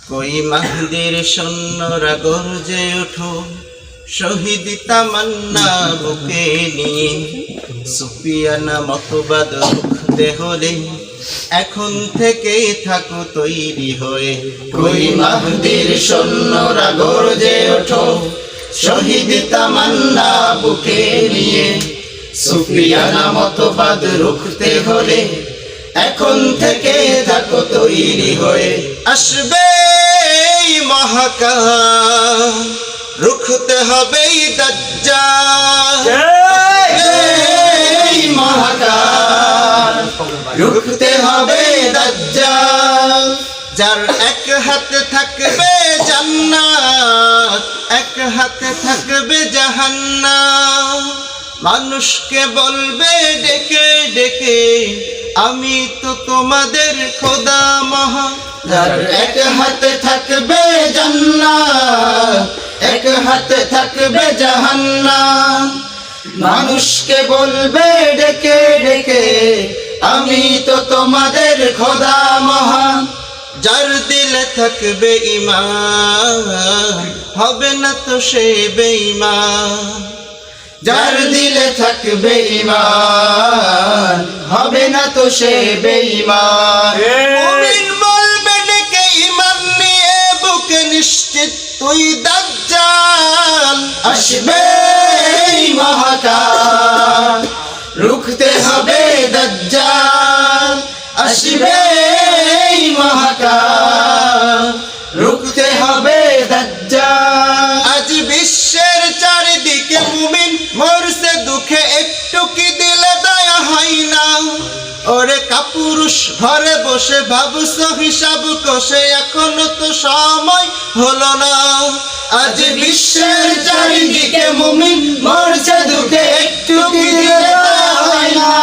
কই মাহদির সৈন্যরা গর্জে ওঠো, শহীদ তামান্না বুকে নিয়ে, সুফিয়ানা মতবাদ রুখতে হলে এখন থেকেই থাকো তৈরি হয়ে। কই মাহদির সৈন্যরা গর্জে ওঠো, শহীদ তামান্না বুকে নিয়ে, সুফিয়ানা মতবাদ রুখতে হলে এখন থেকে থাকো তৈরি হয়ে। আসবে মহাকাল, রুখতে হবে দাজ্জাল, মহাকাল রুখতে হবে দাজ্জাল। যার এক হাতে থাকবে জান্নাত, এক হাতে থাকবে জাহান্নাম। মানুষকে বলবে ডেকে ডেকে, আমি তো তোমাদের খোদা মহান। যার এক হাতে থাকবে জান্নাত, এক হাতে থাকবে জাহান্নাম। মানুষকে বলবে ডেকে ডেকে, আমি তো তোমাদের খোদা মহান। যার দিলে থাকবে ঈমান, হবে না তো সে বেঈমান। যার দিলে থাকবে ঈমান, হবে না তো সে বেঈমান। মুমিন বলবে ডেকে ঈমান নিয়ে বুকে, নিশ্চিত তুই দাজ্জাল আসবে মহাকাল, রুখতে হবে দাজ্জাল আসবে মহাকাল, রুখতে হবে দাজ্জাল। আজ বিশ্বের চারিদিকে মুমিন মরছে দুঃখে, একটু কি দিলে দয়া হয় না? ওরে কাপুরুষ ঘরে বসে ভাবছো হিসাব কষে, এখনো তো সময় হলো না। আজ বিশ্বের চারিদিকে মুমিন মরছে দুঃখে, একটু কি দিলে দয়া হয় না?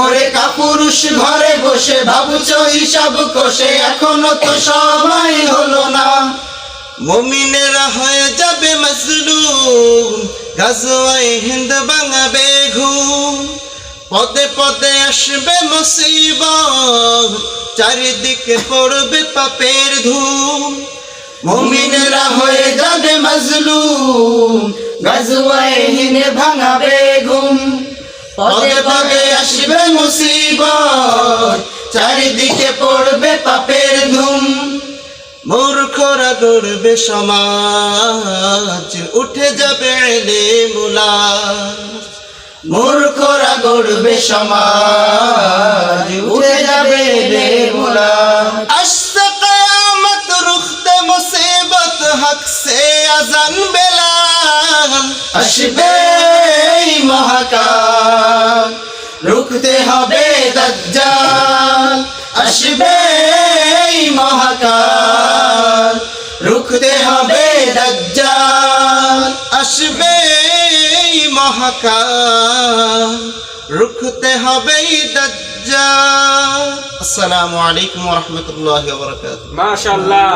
ওরে কাপুরুষ ঘরে বসে ভাবছো হিসাব কষে, এখনো তো সময় হলো না। মুমিনেরা হয়ে যাবে মাজলুম, গাজওয়ায়ে হিন্দ ভাঙাবে ঘুম। পদে পদে আসবে মুসিবত, চারিদিকে পড়বে পাপের ধূম। মুমিনেরা হয়ে যাবে মাজলুম, গাজওয়ায়ে হিন্দ ভাঙাবে ঘুম। পদে পদে আসবে মুসিবত, চারিদিকে পড়বে পাপের ধূম। মূর্খরা গড়বে সমাজ, উঠে যাবে ইলমুলাজ। মূর্খরা গড়বে সমাজ, উঠে যাবে ইলমুলাজ। আসছে কিয়ামত, রুখতে মুসিবত, হক সে আজান বেলাল আসবে মহাকাল, রুখতে হবে দাজ্জাল আসবে মহাকাল, রুখতে হবে দাজ্জাল আসবে মহাকাল, রুখতে হবে দাজ্জাল। আসসালামু আলাইকুম ওয়া রাহমাতুল্লাহি ওয়া বারাকাতুহু। মাশাআল্লাহ।